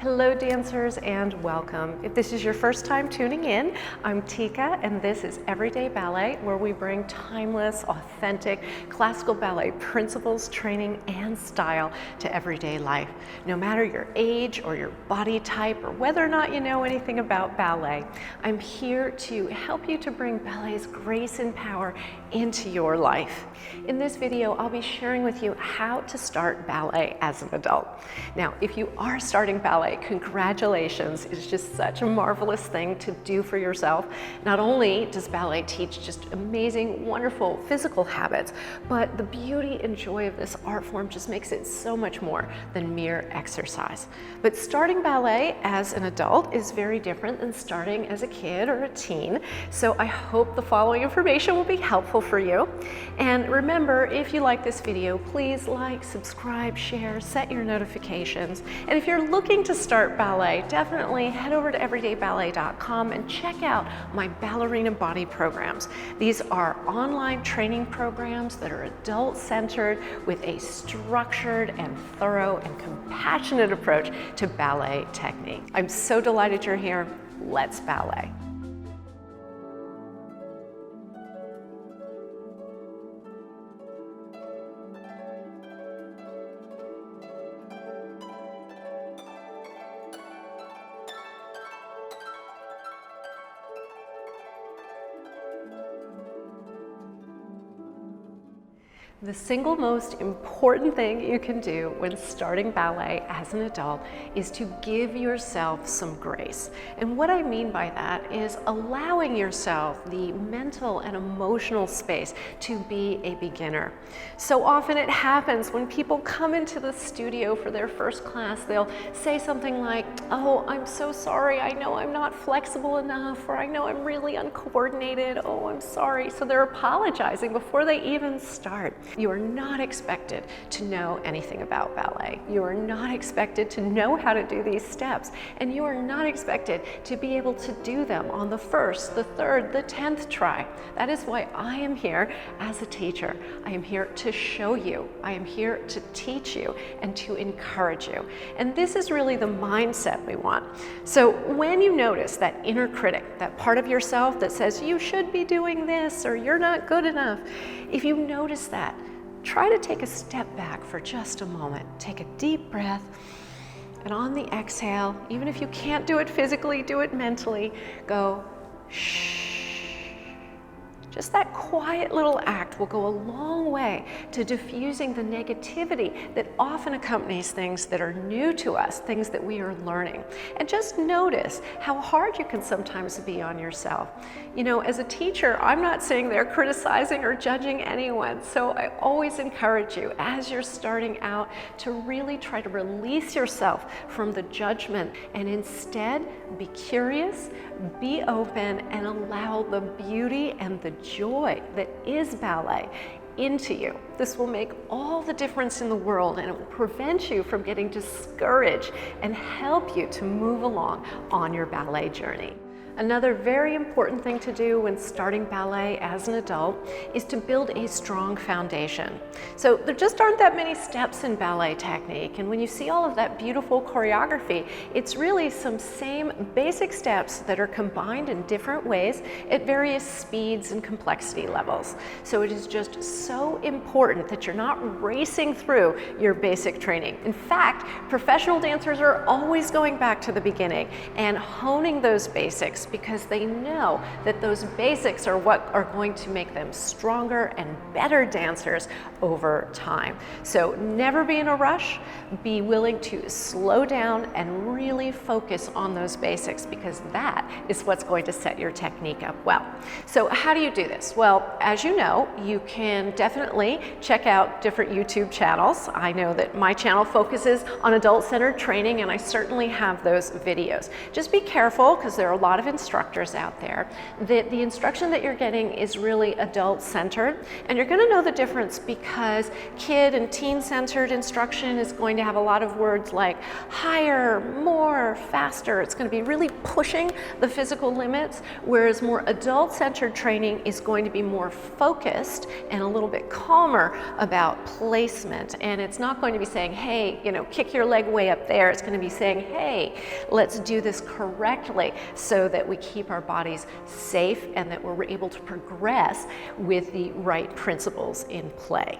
Hello dancers and welcome. If this is your first time tuning in, I'm Tiekka and this is Everyday Ballet, where we bring timeless, authentic classical ballet principles, training, and style to everyday life. No matter your age or your body type or whether or not you know anything about ballet, I'm here to help you to bring ballet's grace and power into your life. In this video, I'll be sharing with you how to start ballet as an adult. Now, if you are starting ballet, congratulations. It's just such a marvelous thing to do for yourself. Not only does ballet teach just amazing, wonderful physical habits, but the beauty and joy of this art form just makes it so much more than mere exercise. But starting ballet as an adult is very different than starting as a kid or a teen. So I hope the following information will be helpful for you. And remember, if you like this video, please like, subscribe, share, set your notifications. And if you're looking to start ballet, definitely head over to everydayballet.com and check out my ballerina body programs. These are online training programs that are adult-centered with a structured and thorough and compassionate approach to ballet technique. I'm so delighted you're here. Let's ballet. The single most important thing you can do when starting ballet as an adult is to give yourself some grace. And what I mean by that is allowing yourself the mental and emotional space to be a beginner. So often it happens when people come into the studio for their first class, they'll say something like, "Oh, I'm so sorry, I know I'm not flexible enough," or "I know I'm really uncoordinated, oh, I'm sorry." So they're apologizing before they even start. You are not expected to know anything about ballet. You are not expected to know how to do these steps, and you are not expected to be able to do them on the first, the third, the 10th try. That is why I am here as a teacher. I am here to show you. I am here to teach you and to encourage you. And this is really the mindset we want. So when you notice that inner critic, that part of yourself that says you should be doing this or you're not good enough, if you notice that, try to take a step back for just a moment. Take a deep breath, and on the exhale, even if you can't do it physically, do it mentally, go shh. Just that quiet little act will go a long way to diffusing the negativity that often accompanies things that are new to us, things that we are learning. And just notice how hard you can sometimes be on yourself. You know, as a teacher, I'm not sitting there criticizing or judging anyone. So I always encourage you, as you're starting out, to really try to release yourself from the judgment and instead be curious, be open, and allow the beauty and the joy that is ballet into you. This will make all the difference in the world, and it will prevent you from getting discouraged and help you to move along on your ballet journey. Another very important thing to do when starting ballet as an adult is to build a strong foundation. So there just aren't that many steps in ballet technique, and when you see all of that beautiful choreography, it's really some same basic steps that are combined in different ways at various speeds and complexity levels. So it is just so important that you're not racing through your basic training. In fact, professional dancers are always going back to the beginning and honing those basics, because they know that those basics are what are going to make them stronger and better dancers over time. So never be in a rush, be willing to slow down and really focus on those basics, because that is what's going to set your technique up well. So how do you do this? Well, as you know, you can definitely check out different YouTube channels. I know that my channel focuses on adult-centered training, and I certainly have those videos. Just be careful, because there are a lot of instructors out there that the instruction that you're getting is really adult-centered, and you're going to know the difference because kid and teen-centered instruction is going to have a lot of words like higher, more, faster. It's going to be really pushing the physical limits, whereas more adult-centered training is going to be more focused and a little bit calmer about placement. And it's not going to be saying, hey, kick your leg way up there. It's going to be saying, hey, let's do this correctly so that we keep our bodies safe and that we're able to progress with the right principles in play.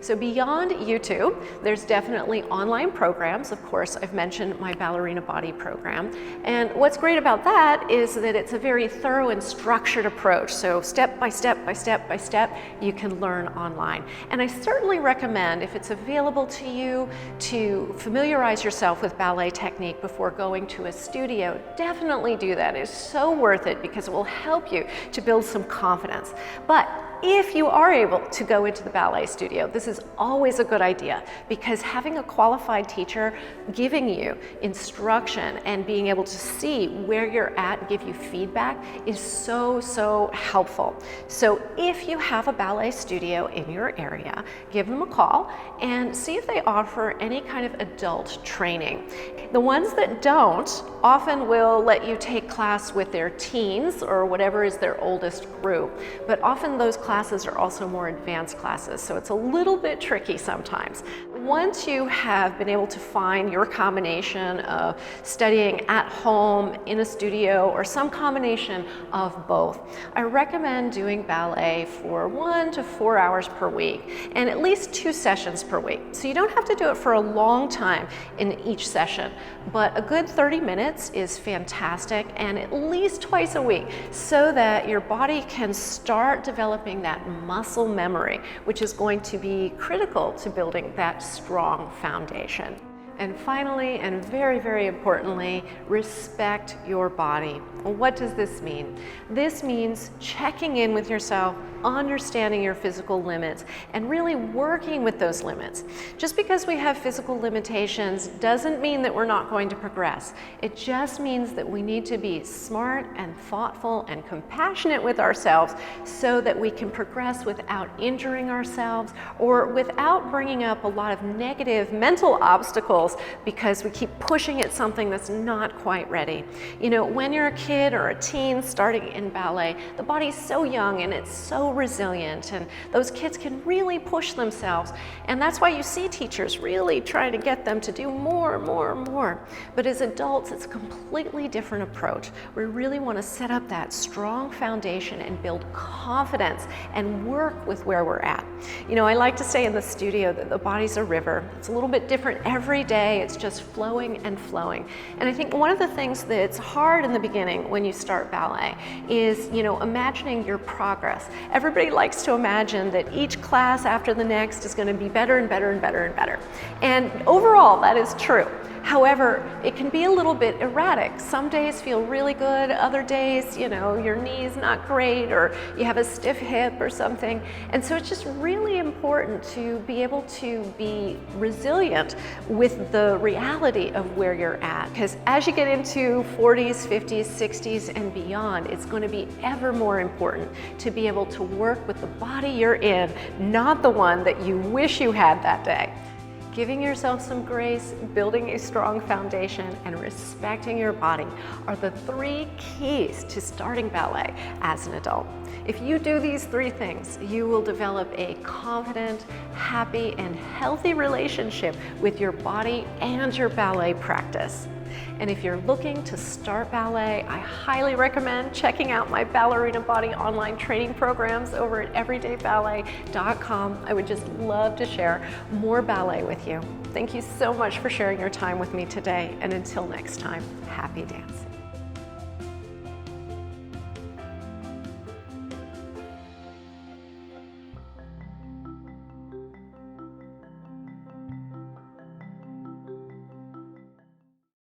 So beyond YouTube, there's definitely online programs. Of course, I've mentioned my Ballerina Body program. And what's great about that is that it's a very thorough and structured approach. So step by step by step by step, you can learn online. And I certainly recommend, if it's available to you, to familiarize yourself with ballet technique before going to a studio. Definitely do that. It's so worth it because it will help you to build some confidence. But if you are able to go into the ballet studio, this is always a good idea because having a qualified teacher giving you instruction and being able to see where you're at and give you feedback is so helpful. So if you have a ballet studio in your area, give them a call and see if they offer any kind of adult training. The ones that don't often will let you take class with their teens or whatever is their oldest group, but often those classes are also more advanced classes, so it's a little bit tricky sometimes. Once you have been able to find your combination of studying at home, in a studio, or some combination of both, I recommend doing ballet for 1 to 4 hours per week and at least 2 sessions per week. So you don't have to do it for a long time in each session, but a good 30 minutes is fantastic, and at least twice a week so that your body can start developing that muscle memory, which is going to be critical to building that strong foundation. And finally, and very importantly, respect your body. Well, what does this mean? This means checking in with yourself, understanding your physical limits, and really working with those limits. Just because we have physical limitations doesn't mean that we're not going to progress. It just means that we need to be smart and thoughtful and compassionate with ourselves so that we can progress without injuring ourselves or without bringing up a lot of negative mental obstacles because we keep pushing at something that's not quite ready. When you're a kid or a teen starting in ballet, the body's so young and it's so resilient, and those kids can really push themselves, and that's why you see teachers really trying to get them to do more. But as adults, it's a completely different approach. We really want to set up that strong foundation and build confidence and work with where we're at. I like to say in the studio that the body's a river. It's a little bit different every day. It's just flowing and flowing. And I think one of the things that's hard in the beginning when you start ballet is, imagining your progress. Everybody likes to imagine that each class after the next is going to be better and better and better and better. And overall, that is true. However, it can be a little bit erratic. Some days feel really good, other days, your knee's not great, or you have a stiff hip or something. And so it's just really important to be able to be resilient with the reality of where you're at. Because as you get into 40s, 50s, 60s, and beyond, it's going to be ever more important to be able to work with the body you're in, not the one that you wish you had that day. Giving yourself some grace, building a strong foundation, and respecting your body are the 3 keys to starting ballet as an adult. If you do these 3 things, you will develop a confident, happy, and healthy relationship with your body and your ballet practice. And if you're looking to start ballet, I highly recommend checking out my Ballerina Body online training programs over at everydayballet.com. I would just love to share more ballet with you. Thank you so much for sharing your time with me today, and until next time, happy dancing.